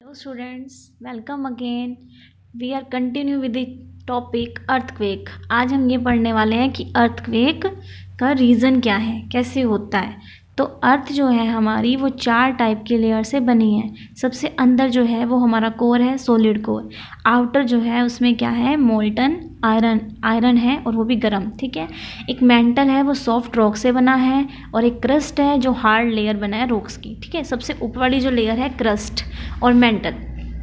Hello students, welcome again. We are continue with the topic earthquake. आज हम ये पढ़ने वाले हैं कि earthquake का रीज़न क्या है, कैसे होता है। तो अर्थ जो है हमारी वो 4 टाइप के लेयर से बनी है। सबसे अंदर जो है वो हमारा कोर है, सॉलिड कोर। आउटर जो है उसमें क्या है, मोल्टन आयरन है और वो भी गर्म, ठीक है। एक मेंटल है, वो सॉफ्ट रॉक से बना है, और एक क्रस्ट है जो हार्ड लेयर बना है रॉक्स की, ठीक है। सबसे ऊपर वाली जो लेयर है क्रस्ट और मेंटल,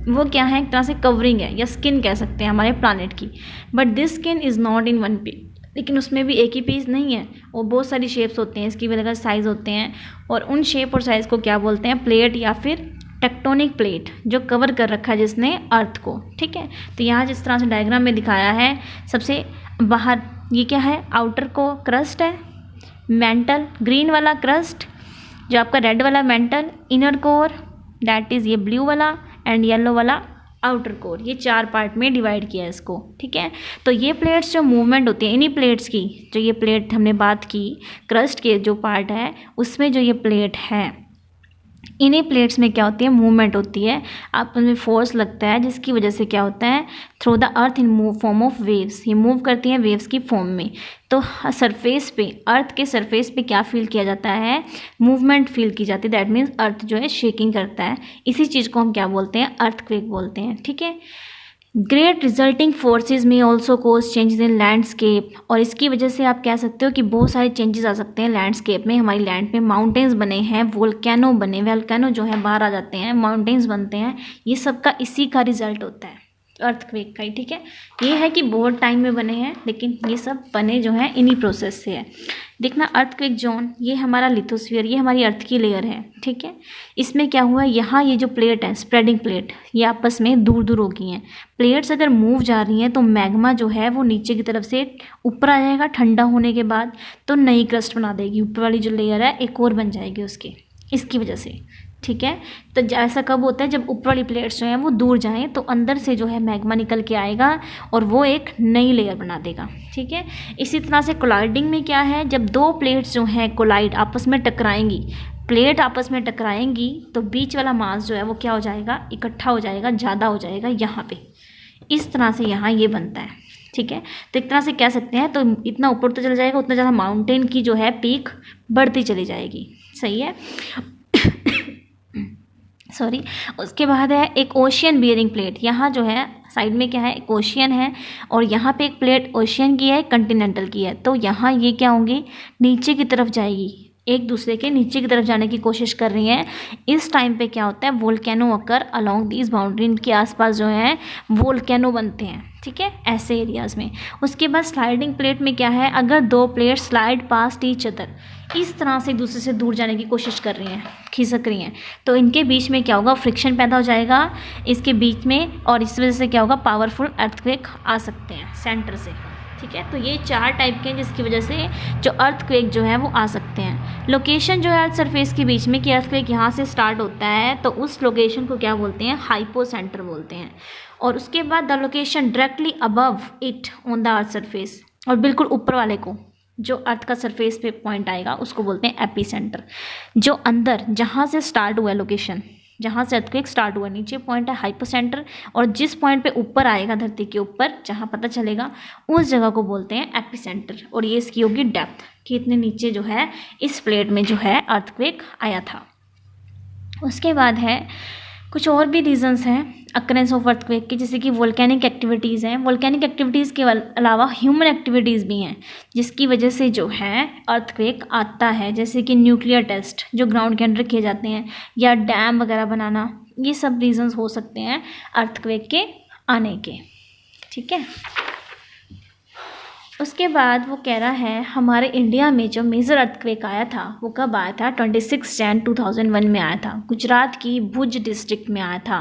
वो क्या है, एक तरह से कवरिंग है या स्किन कह सकते हैं हमारे प्लानट की। But this skin is not in one piece, लेकिन उसमें भी एक ही पीस नहीं है, वो बहुत सारी शेप्स होते हैं, इसकी भी अलग साइज़ होते हैं। और उन शेप और साइज़ को क्या बोलते हैं, प्लेट या फिर टेक्टोनिक प्लेट, जो कवर कर रखा है जिसने अर्थ को, ठीक है। तो यहाँ जिस तरह से डायग्राम में दिखाया है, सबसे बाहर ये क्या है, आउटर को क्रस्ट है, मेंटल ग्रीन वाला क्रस्ट, जो आपका रेड वाला mental, inner core that is ये ब्लू वाला, एंड येलो वाला आउटर कोर। ये 4 पार्ट में डिवाइड किया है इसको, ठीक है। तो ये प्लेट्स जो मूवमेंट होती है, इन्हीं प्लेट्स की, जो ये प्लेट हमने बात की, क्रस्ट के जो पार्ट है उसमें जो ये प्लेट है, इन्हीं प्लेट्स में क्या होती है, मूवमेंट होती है। आप उनमें फोर्स लगता है, जिसकी वजह से क्या होता है, through the earth in form of waves, ये मूव करती हैं वेव्स की फॉर्म में। तो सरफेस पे, अर्थ के सरफेस पे क्या फील किया जाता है, मूवमेंट फील की जाती है। दैट मीन्स अर्थ जो है शेकिंग करता है। इसी चीज़ को हम क्या बोलते हैं, अर्थक्वेक बोलते हैं, ठीक है। ग्रेट रिजल्टिंग फोर्सेज में also cause changes in landscape, और इसकी वजह से आप कह सकते हो कि बहुत सारे चेंजेस आ सकते हैं लैंडस्केप में। हमारी लैंड पे माउंटेन्स बने हैं, वोल्केनो बने, वोल्केनो जो है बाहर आ जाते हैं, माउंटेन्स बनते हैं, ये सब का इसी का रिजल्ट होता है, अर्थक्वेक का ही, ठीक है। ये है कि बहुत टाइम में बने हैं, लेकिन ये सब बने जो हैं इन्हीं प्रोसेस से है। देखना, अर्थक्वेक जोन, ये हमारा लिथोस्फीयर, ये हमारी अर्थ की लेयर है, ठीक है। इसमें क्या हुआ, यहाँ ये जो प्लेट है, स्प्रेडिंग प्लेट, ये आपस में दूर दूर हो गई हैं। प्लेट्स अगर मूव जा रही हैं तो मैग्मा जो है वो नीचे की तरफ से ऊपर आ जाएगा, ठंडा होने के बाद तो नई क्रस्ट बना देगी। ऊपर वाली जो लेयर है एक और बन जाएगी उसके, इसकी वजह से, ठीक है। तो ऐसा कब होता है, जब ऊपर वाली प्लेट्स जो हैं वो दूर जाएं तो अंदर से जो है मैग्मा निकल के आएगा और वो एक नई लेयर बना देगा, ठीक है। इसी तरह से कोलाइडिंग में क्या है, जब 2 प्लेट्स जो हैं कोलाइड आपस में टकराएंगी, प्लेट आपस में टकराएंगी, तो बीच वाला मास जो है वो क्या हो जाएगा, इकट्ठा हो जाएगा, ज़्यादा हो जाएगा यहाँ पे। इस तरह से यहाँ ये बनता है, ठीक है। तो एक तरह से कह सकते हैं, तो इतना ऊपर तो चला जाएगा, उतना ज़्यादा माउंटेन की जो है पीक बढ़ती चली जाएगी, सही है। सॉरी। उसके बाद है एक ओशियन बियरिंग प्लेट। यहाँ जो है साइड में क्या है, एक ओशियन है, और यहाँ पे एक प्लेट ओशियन की है, कंटिनेंटल की है। तो यहाँ ये क्या होंगी, नीचे की तरफ जाएगी, एक दूसरे के नीचे की तरफ जाने की कोशिश कर रही हैं। इस टाइम पे क्या होता है, volcano occur along these boundary, इनके आसपास जो है वोल्केनो बनते हैं, ठीक है, ऐसे एरियाज़ में। उसके बाद स्लाइडिंग प्लेट में क्या है, अगर 2 plate slide past each other, इस तरह से एक दूसरे से दूर जाने की कोशिश कर रही हैं, खिसक रही हैं, तो इनके बीच में क्या होगा, फ्रिक्शन पैदा हो जाएगा इसके बीच में, और इस वजह से क्या होगा, पावरफुल अर्थक्वेक आ सकते हैं सेंटर से, ठीक है। तो ये 4 टाइप के हैं जिसकी वजह से जो अर्थक्वेक जो है वो आ सकते हैं। लोकेशन जो है अर्थ सरफेस के बीच में, कि अर्थक्वेक यहाँ से स्टार्ट होता है, तो उस लोकेशन को क्या बोलते हैं, हाइपोसेंटर बोलते हैं। और उसके बाद the location directly above it on the earth surface, और बिल्कुल ऊपर वाले को, जो अर्थ का सरफेस पे पॉइंट आएगा, उसको बोलते हैं एपीसेंटर। जो अंदर जहाँ से स्टार्ट हुआ है लोकेशन, जहाँ से अर्थक्वेक स्टार्ट हुआ, नीचे पॉइंट है हाइपोसेंटर, और जिस पॉइंट पे ऊपर आएगा धरती के ऊपर, जहाँ पता चलेगा, उस जगह को बोलते हैं एपीसेंटर। और ये इसकी होगी डेप्थ, कि इतने नीचे जो है इस प्लेट में जो है अर्थक्वेक आया था। उसके बाद है कुछ और भी रीजंस हैं अकरेंस ऑफ अर्थक्वेक की, जैसे कि वोल्केनिक एक्टिविटीज़ हैं। वोल्केनिक एक्टिविटीज़ के अलावा ह्यूमन एक्टिविटीज़ भी हैं, जिसकी वजह से जो है अर्थक्वेक आता है, जैसे कि न्यूक्लियर टेस्ट जो ग्राउंड के अंदर किए जाते हैं, या डैम वगैरह बनाना, ये सब रीजंस हो सकते हैं अर्थक्वेक के आने के, ठीक है। उसके बाद वो कह रहा है, हमारे इंडिया में जो मेजर अर्थक्वेक आया था वो कब आया था, 26 जैन 2001 में आया था, गुजरात की भुज डिस्ट्रिक्ट में आया था,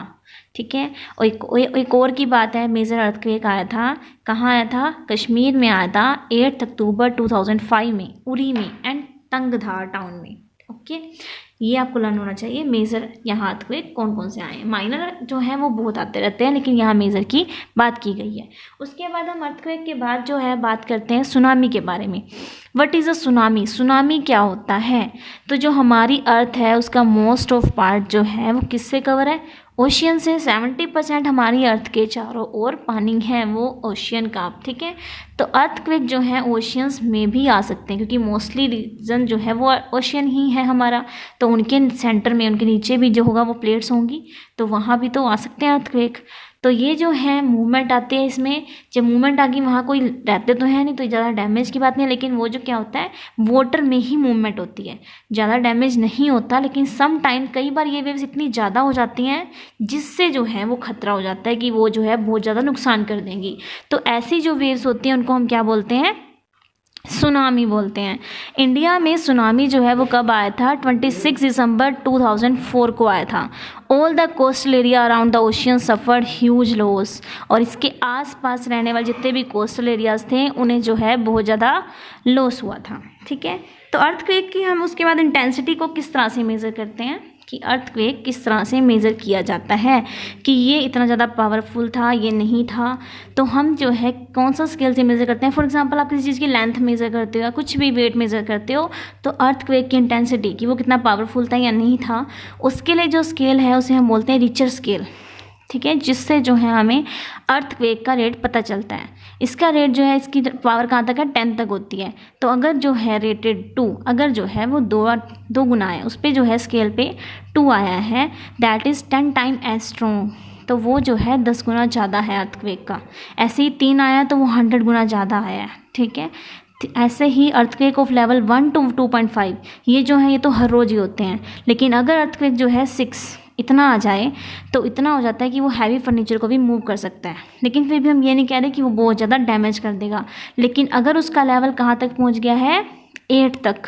ठीक है। और एक और की बात है, मेजर अर्थक्वेक आया था, कहाँ आया था, कश्मीर में आया था, 8 अक्टूबर 2005 में, उरी में एंड तंगधार टाउन में, ओके। ये आपको लर्न होना चाहिए, मेजर यहाँ अर्थक्वेक कौन कौन से आए हैं। माइनर जो है वो बहुत आते रहते हैं, लेकिन यहाँ मेजर की बात की गई है। उसके बाद हम अर्थक्वेक के बाद जो है बात करते हैं सुनामी के बारे में। What is a tsunami, tsunami क्या होता है, तो जो हमारी अर्थ है उसका मोस्ट ऑफ पार्ट जो है वो किससे कवर है, ओशियन से 70% हमारी अर्थ के चारों ओर पानी है, वो ओशियन का, ठीक है। तो अर्थक्वेक जो है ओशियंस में भी आ सकते हैं, क्योंकि मोस्टली रीजन जो है वो ओशियन ही है हमारा, तो उनके सेंटर में, उनके नीचे भी जो होगा वो प्लेट्स होंगी, तो वहाँ भी तो आ सकते हैं अर्थक्वेक। तो ये जो है मूवमेंट आती है इसमें, जब मूवमेंट आ गई वहाँ कोई रहते तो है नहीं, तो ज़्यादा डैमेज की बात नहीं, लेकिन वो जो क्या होता है वाटर में ही मूवमेंट होती है, ज़्यादा डैमेज नहीं होता। लेकिन सम टाइम कई बार ये वेव्स इतनी ज़्यादा हो जाती हैं जिससे जो है वो खतरा हो जाता है कि वो जो है बहुत ज़्यादा नुकसान कर देंगी। तो ऐसी जो वेव्स होती हैं उनको हम क्या बोलते हैं, सुनामी बोलते हैं। इंडिया में सुनामी जो है वो कब आया था, 26 दिसंबर 2004 को आया था। All the coastal area around the ocean suffered huge loss, और इसके आसपास रहने वाले जितने भी कोस्टल एरियाज थे उन्हें जो है बहुत ज़्यादा लॉस हुआ था, ठीक है। तो अर्थक्वेक की हम उसके बाद इंटेंसिटी को किस तरह से मेज़र करते हैं, कि अर्थक्वेक किस तरह से मेज़र किया जाता है कि ये इतना ज़्यादा पावरफुल था, ये नहीं था, तो हम जो है कौन सा स्केल से मेज़र करते हैं। फॉर एग्जांपल आप किसी चीज़ की लेंथ मेज़र करते हो या कुछ भी वेट मेज़र करते हो, तो अर्थक्वेक की इंटेंसिटी कि वो कितना पावरफुल था या नहीं था, उसके लिए जो स्केल है उसे हम बोलते हैं रिचर स्केल, ठीक है, जिससे जो है हमें अर्थक्वेक का रेट पता चलता है। इसका रेट जो है, इसकी पावर कहाँ तक है, 10 तक होती है। तो अगर जो है रेटेड 2, अगर जो है वो दो गुना है, उस पर जो है स्केल पे 2 आया है, that is 10 time as strong, तो वो जो है 10 गुना ज़्यादा है अर्थक्वेक का। ऐसे ही 3 आया तो वो 100 गुना ज़्यादा आया है, ठीक है। ऐसे ही अर्थक्वेक ऑफ लेवल 1 to 2.5 ये जो है ये तो हर रोज़ ही होते हैं, लेकिन अगर अर्थक्वेक जो है 6 इतना आ जाए तो इतना हो जाता है कि वो हैवी फर्नीचर को भी मूव कर सकता है। लेकिन फिर भी हम ये नहीं कह रहे कि वो बहुत ज़्यादा डैमेज कर देगा, लेकिन अगर उसका लेवल कहाँ तक पहुँच गया है, 8 तक,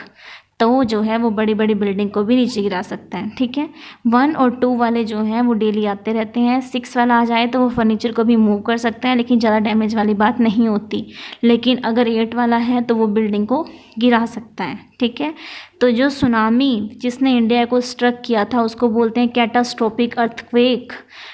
तो जो है वो बड़ी बड़ी बिल्डिंग को भी नीचे गिरा सकता है, ठीक है। 1 और 2 वाले जो हैं वो डेली आते रहते हैं, 6 वाला आ जाए तो वो फर्नीचर को भी मूव कर सकता है, लेकिन ज़्यादा डैमेज वाली बात नहीं होती। लेकिन अगर 8 वाला है तो वो बिल्डिंग को गिरा सकता है, ठीक है। तो जो सुनामी जिसने इंडिया को स्ट्रक किया था उसको बोलते हैं कैटास्ट्रोफिक अर्थक्वेक,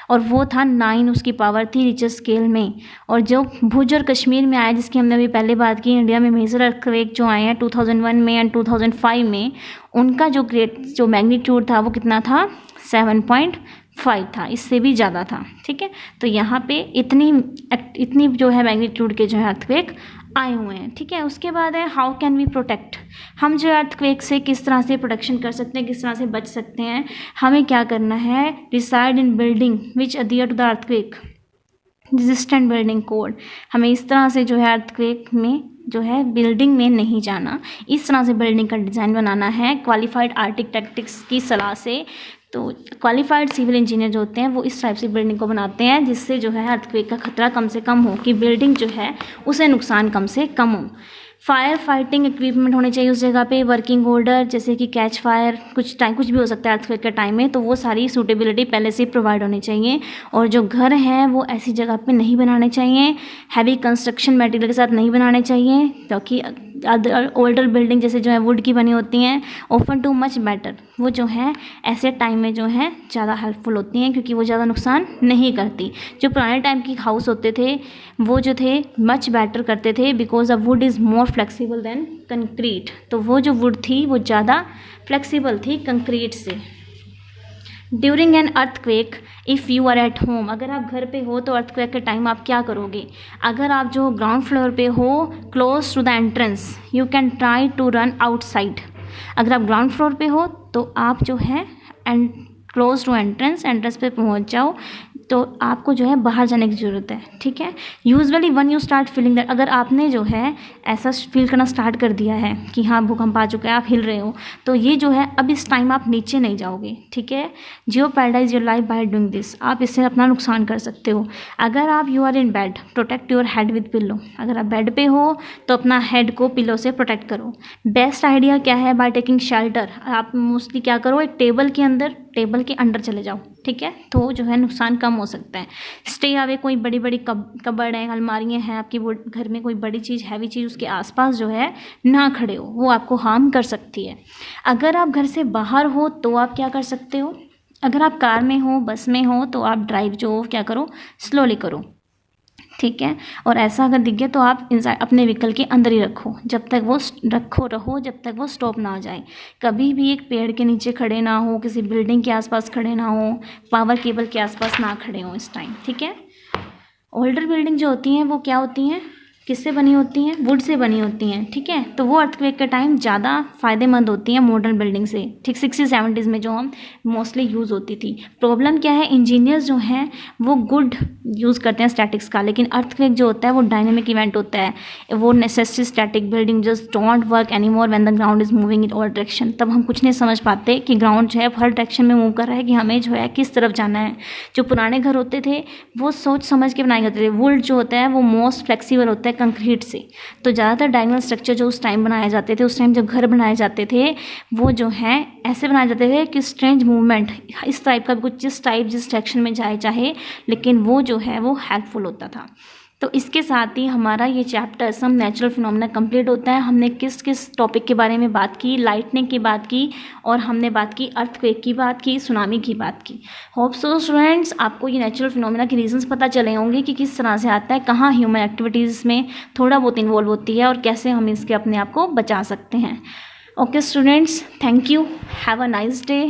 और वो था 9, उसकी पावर थी रिचर स्केल में। और जो भुज और कश्मीर में आया, जिसकी हमने अभी पहले बात की, इंडिया में मेजर अर्थक्वेक जो आए हैं 2001 में एंड 2005 में, उनका जो जो मैग्नीट्यूड था वो कितना था, 7.5 था, इससे भी ज़्यादा था, ठीक है। तो यहाँ पे इतनी जो है मैग्नीट्यूड के जो है अर्थक्वेक आए हुए हैं, ठीक है। उसके बाद है हाउ कैन वी प्रोटेक्ट, हम जो अर्थक्वेक से किस तरह से प्रोटेक्शन कर सकते हैं, किस तरह से बच सकते हैं। हमें क्या करना है, reside in building which adhere to the earthquake resistant building code, हमें इस तरह से जो है अर्थक्वेक में जो है बिल्डिंग में नहीं जाना, इस तरह से बिल्डिंग का डिज़ाइन बनाना है क्वालिफाइड आर्किटेक्ट्स की सलाह से। तो क्वालिफाइड सिविल इंजीनियर जो होते हैं वो इस टाइप से बिल्डिंग को बनाते हैं जिससे जो है अर्थक्वेक का खतरा कम से कम हो, कि बिल्डिंग जो है उसे नुकसान कम से कम हो। फायर फाइटिंग इक्विपमेंट होने चाहिए उस जगह पे, वर्किंग ऑर्डर जैसे कि कैच फायर, कुछ भी हो सकता है अर्थक्वेक के टाइम में, तो वो सारी सूटेबिलिटी पहले से प्रोवाइड होनी चाहिए। और जो घर हैं वो ऐसी जगह पे नहीं बनाने चाहिए, हैवी कंस्ट्रक्शन मटेरियल के साथ नहीं बनाने चाहिए, क्योंकि ओल्डर बिल्डिंग जैसे जो है वुड की बनी होती हैं, ओपन टू मच बेटर, वो जो है ऐसे टाइम में जो है ज़्यादा हेल्पफुल होती हैं, क्योंकि वो ज़्यादा नुकसान नहीं करती। जो पुराने टाइम की हाउस होते थे वो जो थे मच बेटर करते थे, because a wood is more flexible than concrete, तो वो जो वुड थी वो ज़्यादा फ्लेक्सिबल थी कंक्रीट से। During an earthquake if you are at home, अगर आप घर पे हो तो अर्थक्वेक के टाइम आप क्या करोगे। अगर आप जो ग्राउंड फ्लोर पे हो, close to the entrance you can try to run outside. अगर आप ग्राउंड फ्लोर पे हो तो आप जो है क्लोज टू एंट्रेंस पे पहुंच जाओ, तो आपको जो है बाहर जाने की ज़रूरत है, ठीक है। Usually one you start feeling that, अगर आपने जो है ऐसा फील करना स्टार्ट कर दिया है कि हाँ भूकंप आ चुका है, आप हिल रहे हो, तो ये जो है अब इस टाइम आप नीचे नहीं जाओगे, ठीक है। Jeopardize your life by doing this, आप इससे अपना नुकसान कर सकते हो। अगर आप you are in bed, protect your head with pillow, अगर आप बेड पे हो तो अपना हेड को पिलो से प्रोटेक्ट करो। बेस्ट आइडिया क्या है, बाय टेकिंग शेल्टर, आप मोस्टली क्या करो, एक टेबल के अंदर चले जाओ, ठीक है, तो जो है नुकसान कम हो सकता है। स्टे अवे, कोई बड़ी बड़ी कबर्ड हैं, अलमारियाँ हैं आपकी वो घर में, कोई बड़ी चीज़ हैवी चीज़ उसके आसपास जो है ना खड़े हो, वो आपको हार्म कर सकती है। अगर आप घर से बाहर हो तो आप क्या कर सकते हो, अगर आप कार में हो, बस में हो, तो आप ड्राइव जो क्या करो, स्लोली करो, ठीक है। और ऐसा अगर दिख गया तो आप इंसाइड अपने व्हीकल के अंदर ही रखो, जब तक वो रहो जब तक वो स्टॉप ना हो जाए। कभी भी एक पेड़ के नीचे खड़े ना हो, किसी बिल्डिंग के आसपास खड़े ना हो, पावर केबल के आसपास ना खड़े हो इस टाइम, ठीक है। ओल्डर बिल्डिंग जो होती हैं वो क्या होती हैं, किससे बनी होती हैं, वुड से बनी होती हैं, ठीक है। तो वो अर्थक्वेक के टाइम ज़्यादा फ़ायदेमंद होती हैं मॉडर्न बिल्डिंग से, ठीक। 60-70s में जो हम मोस्टली यूज़ होती थी। प्रॉब्लम क्या है, इंजीनियर्स जो हैं वो गुड यूज़ करते हैं स्टैटिक्स का, लेकिन अर्थक्वेक जो होता है वो डायनेमिक इवेंट होता है। वो necessary static building just don't work any more when the ground is moving in all direction. तब हम कुछ नहीं समझ पाते कि ग्राउंड जो है हर डायरेक्शन में मूव कर रहा है, कि हमें जो है किस तरफ जाना है। जो पुराने घर होते थे वो सोच समझ के बनाए जाते थे। वुड जो होता है वो मोस्ट फ्लेक्सिबल होता है कंक्रीट से। तो ज़्यादातर डायगोनल स्ट्रक्चर जो उस टाइम बनाए जाते थे, उस टाइम जब घर बनाए जाते थे वो जो है ऐसे बनाए जाते थे कि स्ट्रेंज मूवमेंट इस टाइप का कुछ जिस डायरेक्शन में जाए चाहे, लेकिन वो जो है वो हेल्पफुल होता था। तो इसके साथ ही हमारा ये chapter some natural phenomena complete होता है। हमने किस किस टॉपिक के बारे में बात की, लाइटनिंग की बात की, और हमने बात की अर्थक्वेक की बात की, सुनामी की बात की। होप सो स्टूडेंट्स आपको ये नेचुरल फिनोमेना के रीजंस पता चले होंगे कि किस तरह से आता है, कहाँ ह्यूमन एक्टिविटीज़ में थोड़ा बहुत इन्वॉल्व होती है, और कैसे हम इसके अपने आप को बचा सकते हैं। Okay students, thank you, have a nice day.